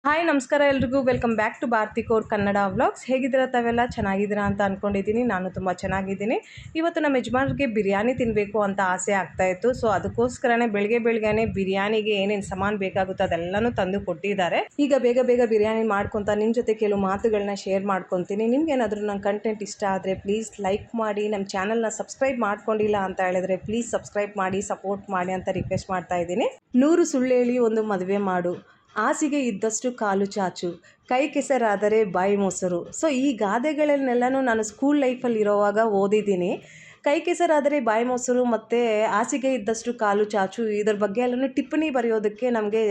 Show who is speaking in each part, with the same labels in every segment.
Speaker 1: Hi ನಮಸ್ಕಾರ ಎಲ್ರಿಗೂ welcome back to Bharati core Kannada vlogs. ಹೇಗಿದ್ದೀರಾ ತಾವೆಲ್ಲ? ಚೆನ್ನಾಗಿದ್ದೀರಾ ಅಂತ ಅಂದ್ಕೊಂಡಿದ್ದೀನಿ. ನಾನು ತುಂಬ ಚೆನ್ನಾಗಿದ್ದೀನಿ. ಇವತ್ತು ನಮ್ಮ ಯಜಮಾನ್ರಿಗೆ ಬಿರಿಯಾನಿ ತಿನ್ನಬೇಕು ಅಂತ ಆಸೆ ಆಗ್ತಾಯಿತ್ತು. ಸೊ ಅದಕ್ಕೋಸ್ಕರನೇ ಬೆಳಗ್ಗೆ ಬಿರಿಯಾನಿಗೆ ಏನೇನು ಸಾಮಾನು ಬೇಕಾಗುತ್ತೋ ಅದೆಲ್ಲನೂ ತಂದು ಕೊಟ್ಟಿದ್ದಾರೆ. ಈಗ ಬೇಗ ಬಿರಿಯಾನಿ ಮಾಡ್ಕೊತ ನಿಮ್ಮ ಜೊತೆ ಕೆಲವು ಮಾತುಗಳನ್ನ ಶೇರ್ ಮಾಡ್ಕೊತೀನಿ. ನಿಮ್ಗೇನಾದರೂ ನನ್ನ ಕಂಟೆಂಟ್ ಇಷ್ಟ ಆದರೆ ಪ್ಲೀಸ್ ಲೈಕ್ ಮಾಡಿ, ನಮ್ಮ ಚಾನಲ್ನ ಸಬ್ಸ್ಕ್ರೈಬ್ ಮಾಡ್ಕೊಂಡಿಲ್ಲ ಅಂತ ಹೇಳಿದ್ರೆ ಪ್ಲೀಸ್ ಸಬ್ಸ್ಕ್ರೈಬ್ ಮಾಡಿ, ಸಪೋರ್ಟ್ ಮಾಡಿ ಅಂತ ರಿಕ್ವೆಸ್ಟ್ ಮಾಡ್ತಾ ಇದ್ದೀನಿ. 100 ಸುಳ್ಳು ಹೇಳಿ ಒಂದು ಮದುವೆ ಮಾಡು, ಹಾಸಿಗೆ ಇದ್ದಷ್ಟು ಕಾಲು ಚಾಚು, ಕೈ ಕೆಸರಾದರೆ ಬಾಯಿ ಮೊಸರು. ಸೊ ಈ ಗಾದೆಗಳನ್ನೆಲ್ಲನೂ ನಾನು ಸ್ಕೂಲ್ ಲೈಫಲ್ಲಿ ಇರೋವಾಗ ಓದಿದ್ದೀನಿ. ಕೈ ಕೆಸರಾದರೆ ಬಾಯಿ ಮೊಸರು ಮತ್ತು ಹಾಸಿಗೆ ಇದ್ದಷ್ಟು ಕಾಲು ಚಾಚು, ಇದರ ಬಗ್ಗೆ ಎಲ್ಲನೂ ಟಿಪ್ಪಣಿ ಬರೆಯೋದಕ್ಕೆ ನಮಗೆ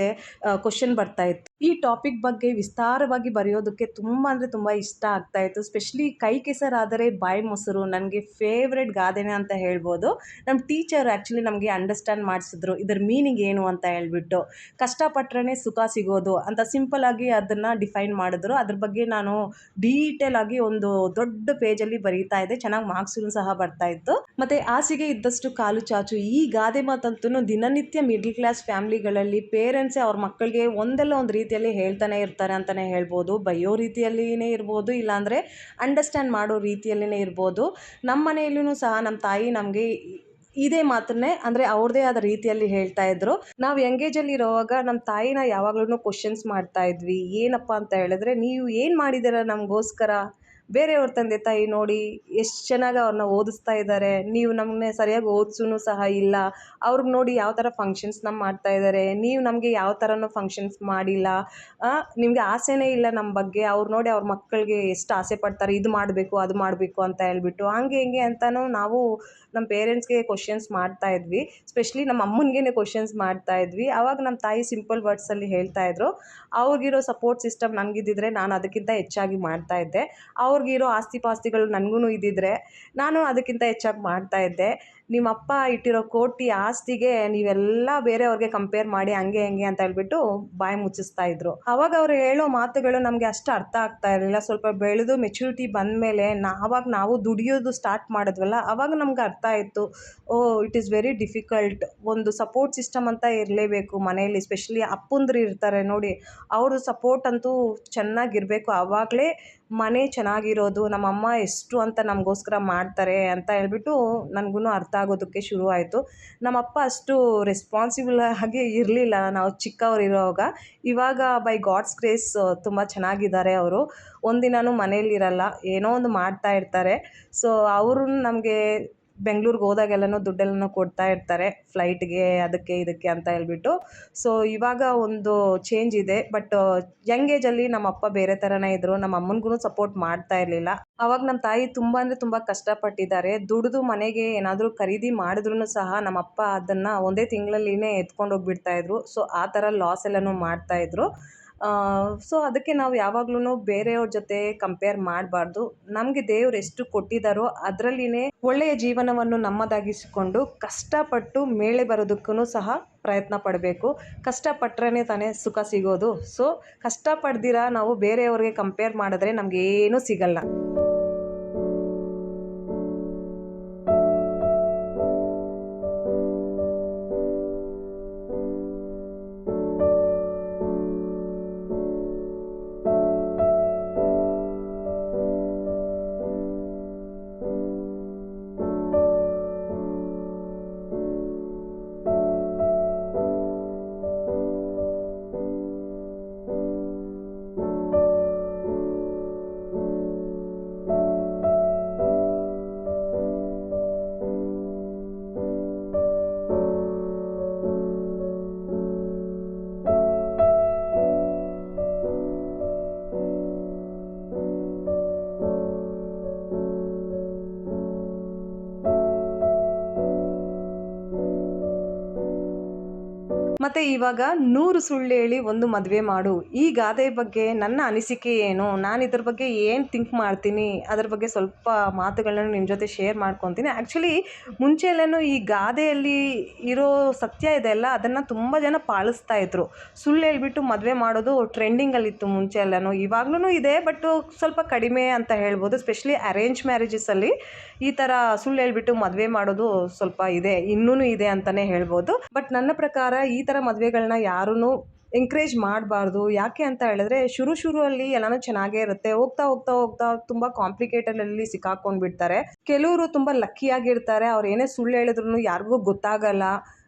Speaker 1: ಕ್ವಶನ್ ಬರ್ತಾಯಿತ್ತು. ಈ ಟಾಪಿಕ್ ಬಗ್ಗೆ ವಿಸ್ತಾರವಾಗಿ ಬರೆಯೋದಕ್ಕೆ ತುಂಬ ಅಂದರೆ ತುಂಬ ಇಷ್ಟ ಆಗ್ತಾಯಿತ್ತು. ಸ್ಪೆಷಲಿ ಕೈ ಕೆಸರಾದರೆ ಬಾಯಿ ಮೊಸರು ನನಗೆ ಫೇವ್ರೆಟ್ ಗಾದೆನೇ ಅಂತ ಹೇಳ್ಬೋದು. ನಮ್ಮ ಟೀಚರ್ ಆ್ಯಕ್ಚುಲಿ ನಮಗೆ ಅಂಡರ್ಸ್ಟ್ಯಾಂಡ್ ಮಾಡಿಸಿದ್ರು ಇದರ ಮೀನಿಂಗ್ ಏನು ಅಂತ ಹೇಳ್ಬಿಟ್ಟು. ಕಷ್ಟಪಟ್ಟರೆ ಸುಖ ಸಿಗೋದು ಅಂತ ಸಿಂಪಲ್ಲಾಗಿ ಅದನ್ನು ಡಿಫೈನ್ ಮಾಡಿದ್ರು. ಅದ್ರ ಬಗ್ಗೆ ನಾನು ಡೀಟೇಲ್ ಆಗಿ ಒಂದು ದೊಡ್ಡ ಪೇಜಲ್ಲಿ ಬರೀತಾ ಇದ್ದೆ. ಚೆನ್ನಾಗಿ ಮಾರ್ಕ್ಸೂ ಸಹ ಬರ್ತಾಯಿತ್ತು. ಮತ್ತು ಹಾಸಿಗೆ ಇದ್ದಷ್ಟು ಕಾಲು ಚಾಚು, ಈ ಗಾದೆ ಮಾತಂತೂ ದಿನನಿತ್ಯ ಮಿಡ್ಲ್ ಕ್ಲಾಸ್ ಫ್ಯಾಮ್ಲಿಗಳಲ್ಲಿ ಪೇರೆಂಟ್ಸೇ ಅವ್ರ ಮಕ್ಕಳಿಗೆ ಒಂದಲ್ಲ ಒಂದು ರೀತಿಯಲ್ಲಿ ಹೇಳ್ತಾನೆ ಇರ್ತಾರೆ ಅಂತಲೇ ಹೇಳ್ಬೋದು. ಬೈಯೋ ರೀತಿಯಲ್ಲಿಯೇ ಇರ್ಬೋದು, ಇಲ್ಲಾಂದರೆ ಅಂಡರ್ಸ್ಟ್ಯಾಂಡ್ ಮಾಡೋ ರೀತಿಯಲ್ಲಿಯೇ ಇರ್ಬೋದು. ನಮ್ಮ ಮನೆಯಲ್ಲೂ ಸಹ ನಮ್ಮ ತಾಯಿ ನಮಗೆ ಇದೇ ಮಾತನ್ನೇ ಅಂದರೆ ಅವ್ರದ್ದೇ ಆದ ರೀತಿಯಲ್ಲಿ ಹೇಳ್ತಾ ಇದ್ರು. ನಾವು ಎಂಗೇಜಲ್ಲಿ ಇರೋವಾಗ ನಮ್ಮ ತಾಯಿನ ಯಾವಾಗ್ಲೂ ಕ್ವಶನ್ಸ್ ಮಾಡ್ತಾ ಇದ್ವಿ. ಏನಪ್ಪ ಅಂತ ಹೇಳಿದ್ರೆ, ನೀವು ಏನು ಮಾಡಿದ್ದೀರ ನಮಗೋಸ್ಕರ? ಬೇರೆಯವ್ರ ತಂದೆ ತಾಯಿ ನೋಡಿ ಎಷ್ಟು ಚೆನ್ನಾಗಿ ಅವ್ರನ್ನ ಓದಿಸ್ತಾ ಇದ್ದಾರೆ, ನೀವು ನಮ್ಮನ್ನೇ ಸರಿಯಾಗಿ ಓದಿಸೂ ಸಹ ಇಲ್ಲ. ಅವ್ರಿಗೆ ನೋಡಿ ಯಾವ ಥರ ಫಂಕ್ಷನ್ಸ್ನ ಮಾಡ್ತಾ ಇದ್ದಾರೆ, ನೀವು ನಮಗೆ ಯಾವ ಥರನೂ ಫಂಕ್ಷನ್ಸ್ ಮಾಡಿಲ್ಲ. ನಿಮಗೆ ಆಸೆನೇ ಇಲ್ಲ ನಮ್ಮ ಬಗ್ಗೆ. ಅವ್ರು ನೋಡಿ ಅವ್ರ ಮಕ್ಕಳಿಗೆ ಎಷ್ಟು ಆಸೆ ಪಡ್ತಾರೆ, ಇದು ಮಾಡಬೇಕು ಅದು ಮಾಡಬೇಕು ಅಂತ ಹೇಳ್ಬಿಟ್ಟು. ಹಂಗೆ ಹಿಂಗೆ ಅಂತಲೂ ನಾವು ನಮ್ಮ ಪೇರೆಂಟ್ಸ್ಗೆ ಕ್ವಶನ್ಸ್ ಮಾಡ್ತಾ ಇದ್ವಿ. ಸ್ಪೆಷಲಿ ನಮ್ಮ ಅಮ್ಮನಿಗೆ ಕ್ವಶನ್ಸ್ ಮಾಡ್ತಾ ಇದ್ವಿ. ಆವಾಗ ನಮ್ಮ ತಾಯಿ ಸಿಂಪಲ್ ವರ್ಡ್ಸಲ್ಲಿ ಹೇಳ್ತಾಯಿದ್ರು, ಅವ್ರಿಗಿರೋ ಸಪೋರ್ಟ್ ಸಿಸ್ಟಮ್ ನನಗಿದ್ದಿದ್ರೆ ನಾನು ಅದಕ್ಕಿಂತ ಹೆಚ್ಚಾಗಿ ಮಾಡ್ತಾಯಿದ್ದೆ. ಅವ್ರಿಗಿರೋ ಆಸ್ತಿ ಪಾಸ್ತಿಗಳು ನನಗೂ ಇದ್ದಿದ್ರೆ ನಾನು ಅದಕ್ಕಿಂತ ಹೆಚ್ಚಾಗಿ ಮಾಡ್ತಾಯಿದ್ದೆ. ನಿಮ್ಮಪ್ಪ ಇಟ್ಟಿರೋ ಕೋಟಿ ಆಸ್ತಿಗೆ ನೀವೆಲ್ಲ ಬೇರೆಯವ್ರಿಗೆ ಕಂಪೇರ್ ಮಾಡಿ ಹಂಗೆ ಹೆಂಗೆ ಅಂತ ಹೇಳ್ಬಿಟ್ಟು ಬಾಯಿ ಮುಚ್ಚಿಸ್ತಾ ಇದ್ರು. ಅವಾಗ ಅವ್ರು ಹೇಳೋ ಮಾತುಗಳು ನಮಗೆ ಅಷ್ಟು ಅರ್ಥ ಆಗ್ತಾ ಇರಲಿಲ್ಲ. ಸ್ವಲ್ಪ ಬೆಳೆದು ಮೆಚುರಿಟಿ ಬಂದಮೇಲೆ ನಾವು ದುಡಿಯೋದು ಸ್ಟಾರ್ಟ್ ಮಾಡಿದ್ವಲ್ಲ, ಆವಾಗ ನಮ್ಗೆ ಅರ್ಥ ಆಯಿತು, ಇಟ್ ಈಸ್ ವೆರಿ ಡಿಫಿಕಲ್ಟ್. ಒಂದು ಸಪೋರ್ಟ್ ಸಿಸ್ಟಮ್ ಅಂತ ಇರಲೇಬೇಕು ಮನೆಯಲ್ಲಿ. ಸ್ಪೆಷಲಿ ಅಪ್ಪಂದ್ರು ಇರ್ತಾರೆ ನೋಡಿ, ಅವ್ರ ಸಪೋರ್ಟ್ ಅಂತೂ ಚೆನ್ನಾಗಿರಬೇಕು. ಆವಾಗಲೇ ಮನೆ ಚೆನ್ನಾಗಿರೋದು. ನಮ್ಮಮ್ಮ ಎಷ್ಟು ಅಂತ ನಮಗೋಸ್ಕರ ಮಾಡ್ತಾರೆ ಅಂತ ಹೇಳ್ಬಿಟ್ಟು ನನಗೂ ಅರ್ಥ ಆಗೋದಕ್ಕೆ ಶುರು ಆಯಿತು. ನಮ್ಮಪ್ಪ ಅಷ್ಟು ರೆಸ್ಪಾನ್ಸಿಬಲ್ ಆಗಿ ಇರಲಿಲ್ಲ ನಾವು ಚಿಕ್ಕವರಿರೋವಾಗ. ಇವಾಗ ಬೈ ಗಾಡ್ಸ್ ಗ್ರೇಸ್ ತುಂಬ ಚೆನ್ನಾಗಿದ್ದಾರೆ ಅವರು. ಒಂದಿನವೂ ಮನೇಲಿರಲ್ಲ, ಏನೋ ಒಂದು ಮಾಡ್ತಾ ಇರ್ತಾರೆ. ಸೊ ಅವರು ನಮಗೆ ಬೆಂಗ್ಳೂರಿಗೆ ಹೋದಾಗೆಲ್ಲನೂ ದುಡ್ಡೆಲ್ಲನೂ ಕೊಡ್ತಾ ಇರ್ತಾರೆ, ಫ್ಲೈಟ್ಗೆ ಅದಕ್ಕೆ ಇದಕ್ಕೆ ಅಂತ ಹೇಳ್ಬಿಟ್ಟು. ಸೊ ಇವಾಗ ಒಂದು ಚೇಂಜ್ ಇದೆ. ಬಟ್ ಯಂಗ್ ಏಜಲ್ಲಿ ನಮ್ಮಪ್ಪ ಬೇರೆ ಥರನೇ ಇದ್ದರು. ನಮ್ಮ ಅಮ್ಮನಿಗೂ ಸಪೋರ್ಟ್ ಮಾಡ್ತಾ ಇರಲಿಲ್ಲ. ಆವಾಗ ನಮ್ಮ ತಾಯಿ ತುಂಬ ಅಂದರೆ ತುಂಬ ಕಷ್ಟಪಟ್ಟಿದ್ದಾರೆ. ದುಡಿದು ಮನೆಗೆ ಏನಾದರೂ ಖರೀದಿ ಮಾಡಿದ್ರೂ ಸಹ ನಮ್ಮಪ್ಪ ಅದನ್ನು ಒಂದೇ ತಿಂಗಳಲ್ಲಿನೇ ಎತ್ಕೊಂಡು ಹೋಗ್ಬಿಡ್ತಾಯಿದ್ರು. ಸೊ ಆ ಥರ ಲಾಸ್ ಎಲ್ಲನೂ ಮಾಡ್ತಾಯಿದ್ರು. ಸೊ ಅದಕ್ಕೆ ನಾವು ಯಾವಾಗ್ಲೂ ಬೇರೆಯವ್ರ ಜೊತೆ ಕಂಪೇರ್ ಮಾಡಬಾರ್ದು. ನಮಗೆ ದೇವ್ರು ಎಷ್ಟು ಕೊಟ್ಟಿದ್ದಾರೋ ಅದರಲ್ಲಿನೇ ಒಳ್ಳೆಯ ಜೀವನವನ್ನು ನಮ್ಮದಾಗಿಸಿಕೊಂಡು ಕಷ್ಟಪಟ್ಟು ಮೇಲೆ ಬರೋದಕ್ಕೂ ಸಹ ಪ್ರಯತ್ನ ಪಡಬೇಕು. ಕಷ್ಟಪಟ್ಟರೆ ತಾನೇ ಸುಖ ಸಿಗೋದು. ಸೊ ಕಷ್ಟಪಡ್ದಿರ ನಾವು ಬೇರೆಯವ್ರಿಗೆ ಕಂಪೇರ್ ಮಾಡಿದ್ರೆ ನಮಗೇನೂ ಸಿಗಲ್ಲ. ಮತ್ತು ಇವಾಗ 100 ಸುಳ್ಳು ಹೇಳಿ ಒಂದು ಮದುವೆ ಮಾಡು, ಈ ಗಾದೆ ಬಗ್ಗೆ ನನ್ನ ಅನಿಸಿಕೆ ಏನು, ನಾನು ಇದ್ರ ಬಗ್ಗೆ ಏನು ಥಿಂಕ್ ಮಾಡ್ತೀನಿ, ಅದ್ರ ಬಗ್ಗೆ ಸ್ವಲ್ಪ ಮಾತುಗಳನ್ನು ನಿಮ್ಮ ಜೊತೆ ಶೇರ್ ಮಾಡ್ಕೊತೀನಿ. ಆ್ಯಕ್ಚುಲಿ ಮುಂಚೆಲ್ಲೂ ಈ ಗಾದೆಯಲ್ಲಿ ಇರೋ ಸತ್ಯ ಇದೆ ಅಲ್ಲ, ಅದನ್ನು ತುಂಬ ಜನ ಪಾಲಿಸ್ತಾ ಇದ್ರು. ಸುಳ್ಳು ಹೇಳ್ಬಿಟ್ಟು ಮದುವೆ ಮಾಡೋದು ಟ್ರೆಂಡಿಂಗಲ್ಲಿತ್ತು ಮುಂಚೆ ಎಲ್ಲನೂ. ಇವಾಗ್ಲೂ ಇದೆ, ಬಟ್ ಸ್ವಲ್ಪ ಕಡಿಮೆ ಅಂತ ಹೇಳ್ಬೋದು. ಸ್ಪೆಷಲಿ ಅರೇಂಜ್ ಮ್ಯಾರೇಜಸಲ್ಲಿ ಈ ಥರ ಸುಳ್ಳು ಹೇಳ್ಬಿಟ್ಟು ಮದುವೆ ಮಾಡೋದು ಸ್ವಲ್ಪ ಇದೆ, ಇನ್ನೂ ಇದೆ ಅಂತಲೇ ಹೇಳ್ಬೋದು. ಬಟ್ ನನ್ನ ಪ್ರಕಾರ ಈ ಥರ ಮದುವೆಗಳನ್ನ ಯಾರೂ ಎಂಕರೇಜ್ ಮಾಡಬಾರ್ದು. ಯಾಕೆ ಅಂತ ಹೇಳಿದ್ರೆ ಶುರುವಲ್ಲಿ ಎಲ್ಲನೂ ಚೆನ್ನಾಗೇ ಇರುತ್ತೆ. ಹೋಗ್ತಾ ಹೋಗ್ತಾ ಹೋಗ್ತಾ ತುಂಬ ಕಾಂಪ್ಲಿಕೇಟಡಲ್ಲಿ ಸಿಕ್ಕಾಕೊಂಡು ಬಿಡ್ತಾರೆ. ಕೆಲವರು ತುಂಬ ಲಕ್ಕಿಯಾಗಿರ್ತಾರೆ. ಅವ್ರು ಏನೇ ಸುಳ್ಳು ಹೇಳಿದ್ರು ಯಾರಿಗೂ ಗೊತ್ತಾಗಲ್ಲ.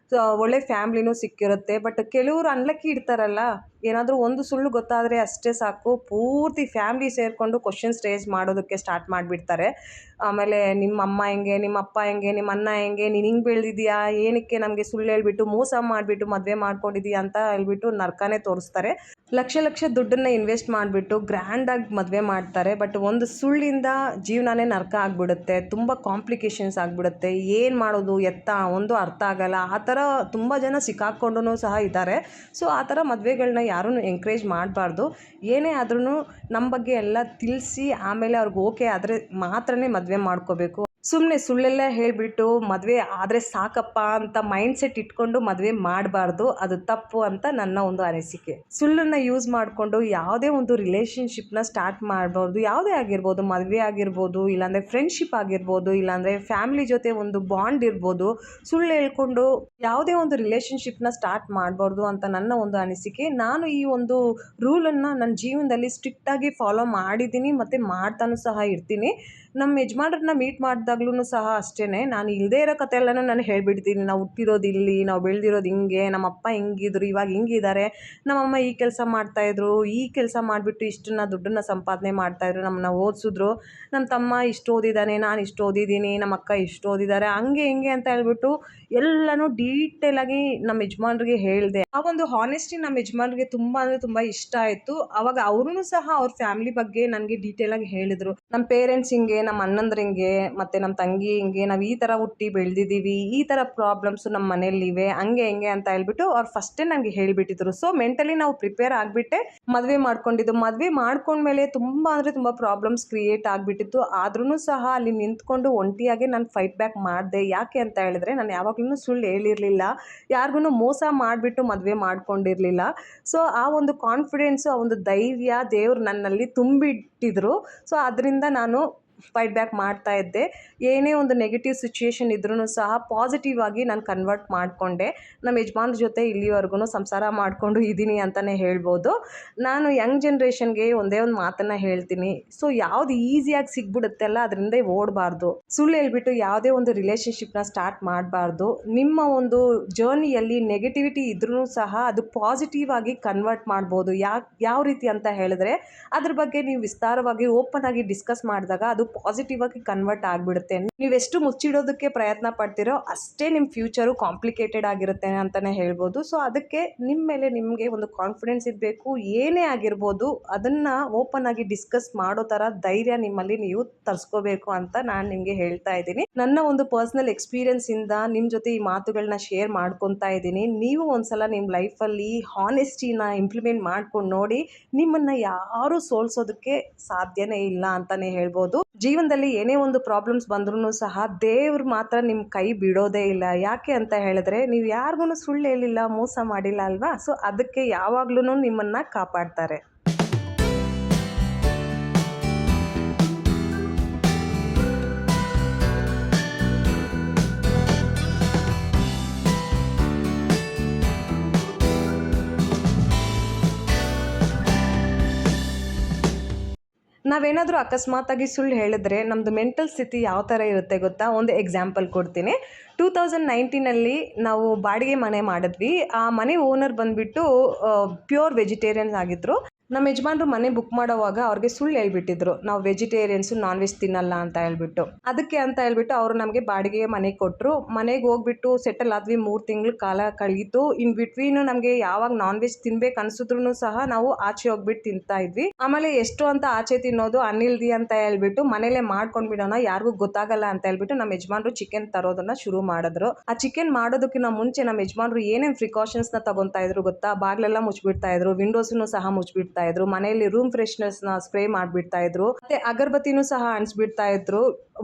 Speaker 1: ಒಳ್ಳೆ ಫ್ಯಾಮ್ಲಿನೂ ಸಿಕ್ಕಿರುತ್ತೆ. ಬಟ್ ಕೆಲವರು ಅನ್ಲಕ್ಕಿ ಇರ್ತಾರಲ್ಲ, ಏನಾದರೂ ಒಂದು ಸುಳ್ಳು ಗೊತ್ತಾದರೆ ಅಷ್ಟೇ ಸಾಕು, ಪೂರ್ತಿ ಫ್ಯಾಮ್ಲಿ ಸೇರಿಕೊಂಡು ಕ್ವಶನ್ಸ್ ರೇಸ್ ಮಾಡೋದಕ್ಕೆ ಸ್ಟಾರ್ಟ್ ಮಾಡಿಬಿಡ್ತಾರೆ. ಆಮೇಲೆ ನಿಮ್ಮ ಅಮ್ಮ ಹೆಂಗೆ, ನಿಮ್ಮ ಅಪ್ಪ ಹೆಂಗೆ, ನಿಮ್ಮ ಅಣ್ಣ ಹೆಂಗೆ, ನೀನು ಹಿಂಗೆ ಬೆಳೆದಿದ್ಯಾ, ಏನಕ್ಕೆ ನಮಗೆ ಸುಳ್ಳು ಹೇಳ್ಬಿಟ್ಟು ಮೋಸ ಮಾಡಿಬಿಟ್ಟು ಮದುವೆ ಮಾಡ್ಕೊಂಡಿದ್ದೀಯಾ ಅಂತ ಹೇಳ್ಬಿಟ್ಟು ನರ್ಕನೇ ತೋರಿಸ್ತಾರೆ. ಲಕ್ಷ ದುಡ್ಡನ್ನು ಇನ್ವೆಸ್ಟ್ ಮಾಡಿಬಿಟ್ಟು ಗ್ರ್ಯಾಂಡಾಗಿ ಮದುವೆ ಮಾಡ್ತಾರೆ. ಬಟ್ ಒಂದು ಸುಳ್ಳಿಂದ ಜೀವನನೇ ನರ್ಕ ಆಗಿಬಿಡುತ್ತೆ. ತುಂಬ ಕಾಂಪ್ಲಿಕೇಶನ್ಸ್ ಆಗಿಬಿಡುತ್ತೆ. ಏನು ಮಾಡೋದು ಎತ್ತ ಒಂದು ಅರ್ಥ ಆಗಲ್ಲ. ಆ ಥರ ತುಂಬ ಜನ ಸಿಕ್ಕಾಕ್ಕೊಂಡು ಸಹ ಇದ್ದಾರೆ. ಸೊ ಆ ಥರ ಮದುವೆಗಳನ್ನ ಯಾರೂ ಎಂಕರೇಜ್ ಮಾಡಬಾರ್ದು. ಏನೇ ಆದ್ರೂ ನಮ್ಮ ಬಗ್ಗೆ ಎಲ್ಲ ತಿಳಿಸಿ ಆಮೇಲೆ ಅವ್ರಿಗೆ ಓಕೆ ಆದರೆ ಮಾತ್ರನೇ ಮದುವೆ ಮಾಡ್ಕೋಬೇಕು. ಸುಮ್ಮನೆ ಸುಳ್ಳೆಲ್ಲ ಹೇಳಿಬಿಟ್ಟು ಮದುವೆ ಆದರೆ ಸಾಕಪ್ಪ ಅಂತ ಮೈಂಡ್ಸೆಟ್ ಇಟ್ಕೊಂಡು ಮದುವೆ ಮಾಡಬಾರ್ದು. ಅದು ತಪ್ಪು ಅಂತ ನನ್ನ ಒಂದು ಅನಿಸಿಕೆ. ಸುಳ್ಳನ್ನು ಯೂಸ್ ಮಾಡಿಕೊಂಡು ಯಾವುದೇ ಒಂದು ರಿಲೇಷನ್ಶಿಪ್ನ ಸ್ಟಾರ್ಟ್ ಮಾಡ್ಬೋದು. ಯಾವುದೇ ಆಗಿರ್ಬೋದು, ಮದುವೆ ಆಗಿರ್ಬೋದು, ಇಲ್ಲಾಂದರೆ ಫ್ರೆಂಡ್ಶಿಪ್ ಆಗಿರ್ಬೋದು, ಇಲ್ಲಾಂದರೆ ಫ್ಯಾಮಿಲಿ ಜೊತೆ ಒಂದು ಬಾಂಡ್ ಇರ್ಬೋದು. ಸುಳ್ಳು ಹೇಳ್ಕೊಂಡು ಯಾವುದೇ ಒಂದು ರಿಲೇಷನ್ಶಿಪ್ನ ಸ್ಟಾರ್ಟ್ ಮಾಡಬಾರ್ದು ಅಂತ ನನ್ನ ಒಂದು ಅನಿಸಿಕೆ. ನಾನು ಈ ಒಂದು ರೂಲನ್ನು ನನ್ನ ಜೀವನದಲ್ಲಿ ಸ್ಟ್ರಿಕ್ಟಾಗಿ ಫಾಲೋ ಮಾಡಿದ್ದೀನಿ ಮತ್ತು ಮಾಡ್ತಾನೂ ಸಹ ಇರ್ತೀನಿ. ನಮ್ಮ ಯಜಮಾನ್ರನ್ನ ಮೀಟ್ ಮಾಡಿದಾಗ್ಲೂ ಸಹ ಅಷ್ಟೇ, ನಾನು ಇಲ್ಲದೇ ಇರೋ ಕತೆ ಎಲ್ಲನೂ ನಾನು ಹೇಳ್ಬಿಡ್ತೀನಿ. ನಾವು ಹುಟ್ಟಿರೋದು ಇಲ್ಲಿ, ನಾವು ಬೆಳೆದಿರೋದು ಹಿಂಗೆ, ನಮ್ಮ ಅಪ್ಪ ಹಿಂಗಿದ್ರು, ಇವಾಗ ಹಿಂಗಿದ್ದಾರೆ, ನಮ್ಮಮ್ಮ ಈ ಕೆಲಸ ಮಾಡ್ತಾಯಿದ್ರು, ಈ ಕೆಲಸ ಮಾಡಿಬಿಟ್ಟು ಇಷ್ಟನ್ನ ದುಡ್ಡನ್ನು ಸಂಪಾದನೆ ಮಾಡ್ತಾಯಿದ್ರು, ನಮ್ಮನ್ನ ಓದಿಸಿದ್ರು, ನಮ್ಮ ತಮ್ಮ ಇಷ್ಟು ಓದಿದ್ದಾನೆ, ನಾನು ಇಷ್ಟು ಓದಿದ್ದೀನಿ, ನಮ್ಮ ಅಕ್ಕ ಇಷ್ಟು ಓದಿದ್ದಾರೆ, ಹಂಗೆ ಹಿಂಗೆ ಅಂತ ಹೇಳ್ಬಿಟ್ಟು ಎಲ್ಲನೂ ಡೀಟೇಲಾಗಿ ನಮ್ಮ ಯಜಮಾನ್ರಿಗೆ ಹೇಳಿದೆ. ಆ ಒಂದು ಹಾನೆಸ್ಟಿ ನಮ್ಮ ಯಜಮಾನ್ರಿಗೆ ತುಂಬ ಅಂದರೆ ತುಂಬ ಇಷ್ಟ ಆಯಿತು. ಆವಾಗ ಅವ್ರೂ ಸಹ ಅವ್ರ ಫ್ಯಾಮಿಲಿ ಬಗ್ಗೆ ನನಗೆ ಡೀಟೇಲಾಗಿ ಹೇಳಿದರು. ನಮ್ಮ ಪೇರೆಂಟ್ಸ್ ಹಿಂಗೆ, ನಮ್ಮ ಅಣ್ಣಂದ್ರೆ ಹಿಂಗೆ, ಮತ್ತು ನಮ್ಮ ತಂಗಿ ಹಿಂಗೆ, ನಾವು ಈ ಥರ ಹುಟ್ಟಿ ಬೆಳೆದಿದ್ದೀವಿ, ಈ ಥರ ಪ್ರಾಬ್ಲಮ್ಸು ನಮ್ಮ ಮನೇಲಿವೆ, ಹಂಗೆ ಹಿಂಗೆ ಅಂತ ಹೇಳ್ಬಿಟ್ಟು ಅವ್ರು ಫಸ್ಟೇ ನನಗೆ ಹೇಳಿಬಿಟ್ಟಿದ್ರು. ಸೊ ಮೆಂಟಲಿ ನಾವು ಪ್ರಿಪೇರ್ ಆಗಿಬಿಟ್ಟೆ ಮದುವೆ ಮಾಡ್ಕೊಂಡಿದ್ದು. ಮದುವೆ ಮಾಡ್ಕೊಂಡ್ಮೇಲೆ ತುಂಬ ಅಂದರೆ ತುಂಬ ಪ್ರಾಬ್ಲಮ್ಸ್ ಕ್ರಿಯೇಟ್ ಆಗಿಬಿಟ್ಟಿತ್ತು. ಆದ್ರೂ ಸಹ ಅಲ್ಲಿ ನಿಂತ್ಕೊಂಡು ಒಂಟಿಯಾಗೆ ನಾನು ಫೈಟ್ ಬ್ಯಾಕ್ ಮಾಡಿದೆ. ಯಾಕೆ ಅಂತ ಹೇಳಿದ್ರೆ ನಾನು ಯಾವಾಗಲೂ ಸುಳ್ಳು ಹೇಳಿರಲಿಲ್ಲ, ಯಾರಿಗೂ ಮೋಸ ಮಾಡಿಬಿಟ್ಟು ಮದುವೆ ಮಾಡ್ಕೊಂಡಿರಲಿಲ್ಲ. ಸೊ ಆ ಒಂದು ಕಾನ್ಫಿಡೆನ್ಸು, ಆ ಒಂದು ಧೈರ್ಯ ದೇವ್ರು ನನ್ನಲ್ಲಿ ತುಂಬಿಟ್ಟಿದ್ರು. ಸೊ ಅದರಿಂದ ನಾನು ಫೈಟ್ ಬ್ಯಾಕ್ ಮಾಡ್ತಾ ಇದ್ದೆ. ಏನೇ ಒಂದು ನೆಗೆಟಿವ್ ಸಿಚುಯೇಷನ್ ಇದ್ರೂ ಸಹ ಪಾಸಿಟಿವ್ ಆಗಿ ನಾನು ಕನ್ವರ್ಟ್ ಮಾಡಿಕೊಂಡೆ. ನಮ್ಮ ಯಜಮಾನ್ರ ಜೊತೆ ಇಲ್ಲಿವರೆಗೂ ಸಂಸಾರ ಮಾಡಿಕೊಂಡು ಇದ್ದೀನಿ ಅಂತಲೇ ಹೇಳ್ಬೋದು. ನಾನು ಯಂಗ್ ಜನ್ರೇಷನ್ಗೆ ಒಂದೇ ಒಂದು ಮಾತನ್ನು ಹೇಳ್ತೀನಿ. ಸೊ ಯಾವುದು ಈಸಿಯಾಗಿ ಸಿಗ್ಬಿಡುತ್ತೆಲ್ಲ ಅದರಿಂದ ಓಡಬಾರ್ದು. ಸುಳ್ಳು ಹೇಳ್ಬಿಟ್ಟು ಯಾವುದೇ ಒಂದು ರಿಲೇಷನ್ಶಿಪ್ನ ಸ್ಟಾರ್ಟ್ ಮಾಡಬಾರ್ದು. ನಿಮ್ಮ ಒಂದು ಜರ್ನಿಯಲ್ಲಿ ನೆಗೆಟಿವಿಟಿ ಇದ್ರೂ ಸಹ ಅದು ಪಾಸಿಟಿವ್ ಆಗಿ ಕನ್ವರ್ಟ್ ಮಾಡ್ಬೋದು. ಯಾವ ರೀತಿ ಅಂತ ಹೇಳಿದ್ರೆ ಅದ್ರ ಬಗ್ಗೆ ನೀವು ವಿಸ್ತಾರವಾಗಿ ಓಪನ್ ಆಗಿ ಡಿಸ್ಕಸ್ ಮಾಡಿದಾಗ ಅದು ಪಾಸಿಟಿವ್ ಆಗಿ ಕನ್ವರ್ಟ್ ಆಗಿಬಿಡುತ್ತೆ. ನೀವೆಷ್ಟು ಮುಚ್ಚಿಡೋದಕ್ಕೆ ಪ್ರಯತ್ನ ಪಡ್ತೀರೋ ಅಷ್ಟೇ ನಿಮ್ಮ ಫ್ಯೂಚರು ಕಾಂಪ್ಲಿಕೇಟೆಡ್ ಆಗಿರುತ್ತೆ ಅಂತಲೇ ಹೇಳ್ಬೋದು. ಸೊ ಅದಕ್ಕೆ ನಿಮ್ಮ ಮೇಲೆ ನಿಮಗೆ ಒಂದು ಕಾನ್ಫಿಡೆನ್ಸ್ ಇರಬೇಕು. ಏನೇ ಆಗಿರ್ಬೋದು ಅದನ್ನು ಓಪನ್ ಆಗಿ ಡಿಸ್ಕಸ್ ಮಾಡೋ ಥರ ಧೈರ್ಯ ನಿಮ್ಮಲ್ಲಿ ನೀವು ತರಿಸ್ಕೋಬೇಕು ಅಂತ ನಾನು ನಿಮಗೆ ಹೇಳ್ತಾ ಇದ್ದೀನಿ. ನನ್ನ ಒಂದು ಪರ್ಸ್ನಲ್ ಎಕ್ಸ್ಪೀರಿಯನ್ಸಿಂದ ನಿಮ್ಮ ಜೊತೆ ಈ ಮಾತುಗಳನ್ನ ಶೇರ್ ಮಾಡ್ಕೊತಾ ಇದ್ದೀನಿ. ನೀವು ಒಂದ್ಸಲ ನಿಮ್ಮ ಲೈಫಲ್ಲಿ ಹಾನೆಸ್ಟಿನ ಇಂಪ್ಲಿಮೆಂಟ್ ಮಾಡ್ಕೊಂಡು ನೋಡಿ, ನಿಮ್ಮನ್ನು ಯಾರೂ ಸೋಲ್ಸೋದಕ್ಕೆ ಸಾಧ್ಯನೇ ಇಲ್ಲ ಅಂತಲೇ ಹೇಳ್ಬೋದು. ಜೀವನದಲ್ಲಿ ಏನೇ ಒಂದು ಪ್ರಾಬ್ಲಮ್ಸ್ ಬಂದ್ರೂ ಸಹ ದೇವ್ರು ಮಾತ್ರ ನಿಮ್ಮ ಕೈ ಬಿಡೋದೇ ಇಲ್ಲ. ಯಾಕೆ ಅಂತ ಹೇಳಿದ್ರೆ ನೀವು ಯಾರಿಗೂ ಸುಳ್ಳು ಹೇಳಿಲ್ಲ, ಮೋಸ ಮಾಡಿಲ್ಲ ಅಲ್ವಾ? ಸೊ ಅದಕ್ಕೆ ಯಾವಾಗ್ಲೂ ನಿಮ್ಮನ್ನು ಕಾಪಾಡ್ತಾರೆ. ನಾವೇನಾದರೂ ಅಕಸ್ಮಾತಾಗಿ ಸುಳ್ಳು ಹೇಳಿದ್ರೆ ನಮ್ಮದು ಮೆಂಟಲ್ ಸ್ಥಿತಿ ಯಾವ ಥರ ಇರುತ್ತೆ ಗೊತ್ತಾ? ಒಂದು ಎಕ್ಸಾಂಪಲ್ ಕೊಡ್ತೀನಿ. 2019 ನಾವು ಬಾಡಿಗೆ ಮನೆ ಮಾಡಿದ್ವಿ. ಆ ಮನೆ ಓನರ್ ಬಂದುಬಿಟ್ಟು ಪ್ಯೂರ್ ವೆಜಿಟೇರಿಯನ್ಸ್ ಆಗಿದ್ದರು. ನಮ್ಮ ಯಜಮಾನ್ರು ಮನೆ ಬುಕ್ ಮಾಡೋವಾಗ ಅವ್ರಿಗೆ ಸುಳ್ಳು ಹೇಳ್ಬಿಟ್ಟಿದ್ರು, ನಾವು ವೆಜಿಟೇರಿಯನ್ಸು, ನಾನ್ ವೆಜ್ ತಿನ್ನಲ್ಲ ಅಂತ ಹೇಳ್ಬಿಟ್ಟು. ಅದಕ್ಕೆ ಅಂತ ಹೇಳ್ಬಿಟ್ಟು ಅವರು ನಮಗೆ ಬಾಡಿಗೆ ಮನೆ ಕೊಟ್ಟರು. ಮನೆಗೆ ಹೋಗ್ಬಿಟ್ಟು ಸೆಟಲ್ ಆದ್ವಿ. 3 ತಿಂಗಳು ಕಾಲ ಕಳೀತು. ಇನ್ ಬಿಟ್ವೀನು ನಮಗೆ ಯಾವಾಗ ನಾನ್ ವೆಜ್ ತಿನ್ಬೇಕು ಅನ್ಸಿದ್ರು ಸಹ ನಾವು ಆಚೆ ಹೋಗ್ಬಿಟ್ಟು ತಿಂತಾ ಇದ್ವಿ. ಆಮೇಲೆ ಎಷ್ಟು ಅಂತ ಆಚೆ ತಿನ್ನೋದು ಅನ್ಹೆಲ್ದಿ ಅಂತ ಹೇಳ್ಬಿಟ್ಟು ಮನೇಲೆ ಮಾಡ್ಕೊಂಡ್ಬಿಡೋಣ, ಯಾರಿಗೂ ಗೊತ್ತಾಗಲ್ಲ ಅಂತ ಹೇಳ್ಬಿಟ್ಟು ನಮ್ಮ ಯಜಮಾನ್ರು ಚಿಕನ್ ತರೋದನ್ನ ಶುರು ಮಾಡಿದ್ರು. ಆ ಚಿಕನ್ ಮಾಡೋದಕ್ಕಿಂತ ಮುಂಚೆ ನಮ್ಮ ಯಜಮಾನ್ರು ಏನೇನು ಪ್ರಿಕಾಷನ್ಸ್ನ ತಗೊತಾ ಇದ್ರು ಗೊತ್ತಾ? ಬಾಗ್ಲೆಲ್ಲ ಮುಚ್ಚಿಬಿಡ್ತಾ ಇದ್ರು, ವಿಂಡೋಸ್ನು ಸಹ ಮುಚ್ಚಿಬಿಡ್ತಾ ಇದ್ರು, ಮನೆಯಲ್ಲಿ ರೂಮ್ ಫ್ರೆಶ್ನರ್ಸ್ನ ಸ್ಪ್ರೇ ಮಾಡಿಬಿಡ್ತಾ ಇದ್ರು, ಮತ್ತೆ ಅಗರಬತ್ತಿನೂ ಸಹ ಅಣಿಸ್ಬಿಡ್ತಾ ಇದ್ರು.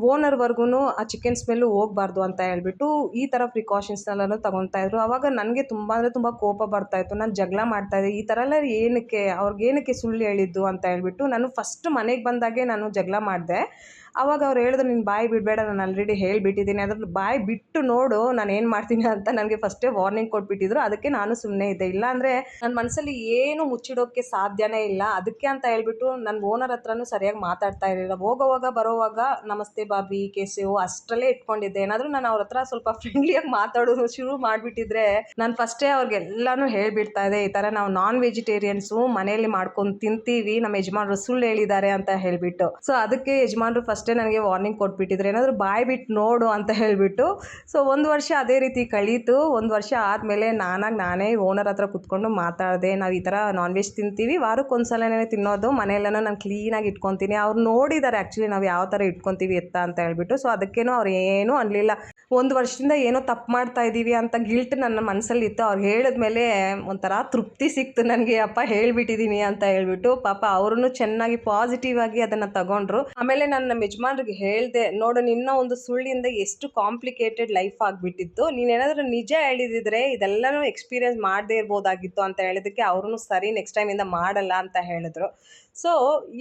Speaker 1: ಓನರ್ವರೆಗೂ ಆ ಚಿಕನ್ ಸ್ಮೆಲ್ಲು ಹೋಗಬಾರ್ದು ಅಂತ ಹೇಳ್ಬಿಟ್ಟು ಈ ಥರ ಪ್ರಿಕಾಷನ್ಸ್ನೆಲ್ಲನೂ ತಗೊತಾ ಇದ್ರು. ಆವಾಗ ನನಗೆ ತುಂಬ ಅಂದರೆ ತುಂಬ ಕೋಪ ಬರ್ತಾ ಇತ್ತು. ನಾನು ಜಗಳ ಮಾಡ್ತಾ ಇದ್ದೆ, ಈ ಥರ ಎಲ್ಲ ಏನಕ್ಕೆ, ಅವ್ರಿಗೇನಕ್ಕೆ ಸುಳ್ಳು ಹೇಳಿದ್ದು ಅಂತ ಹೇಳ್ಬಿಟ್ಟು. ನಾನು ಫಸ್ಟ್ ಮನೆಗೆ ಬಂದಾಗೆ ನಾನು ಜಗಳ ಮಾಡಿದೆ. ಅವಾಗ ಅವ್ರು ಹೇಳಿದ್ರು, ನೀನು ಬಾಯಿ ಬಿಡಬೇಡ, ನಾನು ಆಲ್ರೆಡಿ ಹೇಳಿಬಿಟ್ಟಿದ್ದೀನಿ, ಅದ್ರ ಬಾಯಿ ಬಿಟ್ಟು ನೋಡು ನಾನು ಏನು ಮಾಡ್ತೀನಿ ಅಂತ ನನಗೆ ಫಸ್ಟೇ ವಾರ್ನಿಂಗ್ ಕೊಟ್ಬಿಟ್ಟಿದ್ರು. ಅದಕ್ಕೆ ನಾನು ಸುಮ್ಮನೆ ಇದ್ದೆ. ಇಲ್ಲಾಂದರೆ ನನ್ನ ಮನಸ್ಸಲ್ಲಿ ಏನು ಮುಚ್ಚಿಡೋಕ್ಕೆ ಸಾಧ್ಯನೇ ಇಲ್ಲ. ಅದಕ್ಕೆ ಅಂತ ಹೇಳ್ಬಿಟ್ಟು ನನ್ನ ಓನರ್ ಹತ್ರನೂ ಸರಿಯಾಗಿ ಮಾತಾಡ್ತಾ ಇರಲಿಲ್ಲ. ಹೋಗೋವಾಗ ಬರೋವಾಗ ನಮಸ್ತೆ ಬಾಬಿ ಕೇಸು ಅಷ್ಟರಲ್ಲೇ ಇಟ್ಕೊಂಡಿದ್ದೆ. ಏನಾದರೂ ನಾನು ಅವ್ರ ಹತ್ರ ಸ್ವಲ್ಪ ಫ್ರೆಂಡ್ಲಿಯಾಗಿ ಮಾತಾಡೋದು ಶುರು ಮಾಡಿಬಿಟ್ಟಿದ್ರೆ ನಾನು ಫಸ್ಟೇ ಅವ್ರಿಗೆಲ್ಲನೂ ಹೇಳಿಬಿಡ್ತಾ ಇದ್ದೆ, ಈ ಥರ ನಾವು ನಾನ್ ವೆಜಿಟೇರಿಯನ್ಸು ಮನೆಯಲ್ಲಿ ಮಾಡ್ಕೊಂಡು ತಿಂತೀವಿ, ನಮ್ಮ ಯಜಮಾನ್ರು ಸುಳ್ಳು ಹೇಳಿದ್ದಾರೆ ಅಂತ ಹೇಳಿಬಿಟ್ಟು. ಸೊ ಅದಕ್ಕೆ ಯಜಮಾನ್ರು ಫಸ್ಟೇ ನನಗೆ ವಾರ್ನಿಂಗ್ ಕೊಟ್ಬಿಟ್ಟಿದ್ರು, ಏನಾದರೂ ಬಾಯಿ ಬಿಟ್ಟು ನೋಡು ಅಂತ ಹೇಳಿಬಿಟ್ಟು. ಸೊ 1 ವರ್ಷ ಅದೇ ರೀತಿ ಕಳೀತು. 1 ವರ್ಷ ಆದಮೇಲೆ ನಾನೇ ಓನರ್ ಹತ್ರ ಕುತ್ಕೊಂಡು ಮಾತಾಡಿದೆ. ನಾವು ಈ ಥರ ನಾನ್ ವೆಜ್ ತಿಂತೀವಿ, ವಾರಕ್ಕೊಂದ್ಸಲನೇ ತಿನ್ನೋದು, ಮನೆಯೆಲ್ಲನೂ ನಾನು ಕ್ಲೀನಾಗಿ ಇಟ್ಕೊತೀನಿ. ಅವ್ರು ನೋಡಿದ್ದಾರೆ ಆ್ಯಕ್ಚುಲಿ ನಾವು ಯಾವ ಥರ ಇಟ್ಕೊತೀವಿ ಎತ್ತ ಅಂತ ಹೇಳ್ಬಿಟ್ಟು. ಸೊ ಅದಕ್ಕೇನೋ ಅವ್ರು ಏನೂ ಅನ್ನಲಿಲ್ಲ. 1 ವರ್ಷದಿಂದ ಏನೋ ತಪ್ಪು ಮಾಡ್ತಾ ಇದ್ದೀವಿ ಅಂತ ಗಿಲ್ಟ್ ನನ್ನ ಮನಸ್ಸಲ್ಲಿತ್ತು. ಅವ್ರು ಹೇಳಿದ್ಮೇಲೆ ಒಂಥರ ತೃಪ್ತಿ ಸಿಕ್ತು ನನಗೆ, ಅಪ್ಪ ಹೇಳಿಬಿಟ್ಟಿದ್ದೀನಿ ಅಂತ ಹೇಳ್ಬಿಟ್ಟು. ಪಾಪ ಅವ್ರೂ ಚೆನ್ನಾಗಿ ಪಾಸಿಟಿವ್ ಆಗಿ ಅದನ್ನು ತಗೊಂಡ್ರು. ಆಮೇಲೆ ನಾನು ನಮ್ಮ ಯಜಮಾನ್ರಿಗೆ ಹೇಳಿದೆ, ನೋಡು ನಿನ್ನ ಒಂದು ಸುಳ್ಳಿಂದ ಎಷ್ಟು ಕಾಂಪ್ಲಿಕೇಟೆಡ್ ಲೈಫ್ ಆಗಿಬಿಟ್ಟಿತ್ತು, ನೀನೇನಾದರೂ ನಿಜ ಹೇಳಿದಿದ್ರೆ ಇದೆಲ್ಲನೂ ಎಕ್ಸ್ಪೀರಿಯೆನ್ಸ್ ಮಾಡದೇ ಇರ್ಬೋದಾಗಿತ್ತು ಅಂತ ಹೇಳಿದ್ದಕ್ಕೆ ಅವ್ರೂ ಸರಿ ನೆಕ್ಸ್ಟ್ ಟೈಮಿಂದ ಮಾಡಲ್ಲ ಅಂತ ಹೇಳಿದ್ರು. ಸೊ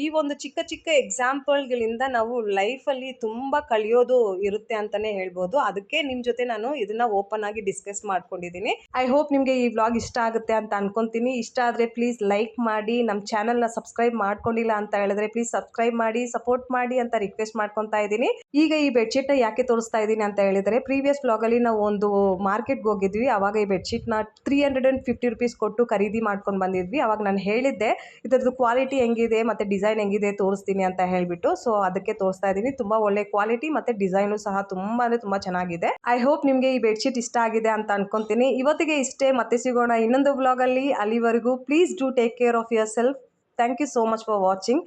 Speaker 1: ಈ ಒಂದು ಚಿಕ್ಕ ಚಿಕ್ಕ ಎಕ್ಸಾಂಪಲ್ಗಳಿಂದ ನಾವು ಲೈಫಲ್ಲಿ ತುಂಬ ಕಲಿಯೋದು ಇರುತ್ತೆ ಅಂತಲೇ ಹೇಳ್ಬೋದು. ಅದಕ್ಕೆ ನಿಮ್ಮ ಜೊತೆ ನಾನು ಇದನ್ನು ಓಪನ್ ಆಗಿ ಡಿಸ್ಕಸ್ ಮಾಡ್ಕೊಂಡಿದ್ದೀನಿ. ಐ ಹೋಪ್ ನಿಮಗೆ ಈ ವ್ಲಾಗ್ ಇಷ್ಟ ಆಗುತ್ತೆ ಅಂತ ಅನ್ಕೊತೀನಿ. ಇಷ್ಟ ಆದರೆ ಪ್ಲೀಸ್ ಲೈಕ್ ಮಾಡಿ, ನಮ್ಮ ಚಾನಲ್ನ ಸಬ್ಸ್ಕ್ರೈಬ್ ಮಾಡ್ಕೊಂಡಿಲ್ಲ ಅಂತ ಹೇಳಿದ್ರೆ ಪ್ಲೀಸ್ ಸಬ್ಸ್ಕ್ರೈಬ್ ಮಾಡಿ, ಸಪೋರ್ಟ್ ಮಾಡಿ ಅಂತ ರಿಕ್ವೆಸ್ಟ್ ಮಾಡ್ಕೊತಾ ಇದ್ದೀನಿ. ಈಗ ಈ ಬೆಡ್ಶೀಟ್ನ ಯಾಕೆ ತೋರಿಸ್ತಾ ಇದ್ದೀನಿ ಅಂತ ಹೇಳಿದರೆ, ಪ್ರೀವಿಯಸ್ ವ್ಲಾಗಲ್ಲಿ ನಾವು ಒಂದು ಮಾರ್ಕೆಟ್ಗೆ ಹೋಗಿದ್ವಿ. ಆವಾಗ ಈ ಬೆಡ್ಶೀಟ್ನ 350 ರುಪೀಸ್ ಕೊಟ್ಟು ಖರೀದಿ ಮಾಡ್ಕೊಂಡು ಬಂದಿದ್ವಿ. ಅವಾಗ ನಾನು ಹೇಳಿದ್ದೆ ಇದರದ್ದು ಕ್ವಾಲಿಟಿ ಹೆಂಗಿದೆ ಮತ್ತು ಡಿಸೈನ್ ಹೆಂಗಿದೆ ತೋರಿಸ್ತೀನಿ ಅಂತ ಹೇಳಿಬಿಟ್ಟು. ಸೊ ಅದಕ್ಕೆ ತೋರಿಸ್ತಾ ಇದ್ದೀನಿ. ತುಂಬ ಒಳ್ಳೆ ಕ್ವಾಲಿಟಿ ಮತ್ತು ಡಿಸೈನು ಸಹ ತುಂಬ ಅಂದರೆ ತುಂಬ ಚೆನ್ನಾಗಿದೆ. ಐ ಹೋಪ್ ನಿಮಗೆ ಈ ಬೆಡ್ಶೀಟ್ ಇಷ್ಟ ಆಗಿದೆ ಅಂತ ಅನ್ಕೊತೀನಿ. ಇವತ್ತಿಗೆ ಇಷ್ಟೇ, ಮತ್ತೆ ಸಿಗೋಣ ಇನ್ನೊಂದು ವ್ಲಾಗಲ್ಲಿ. ಅಲ್ಲಿವರೆಗೂ please do take care of your self. Thank you so much for watching.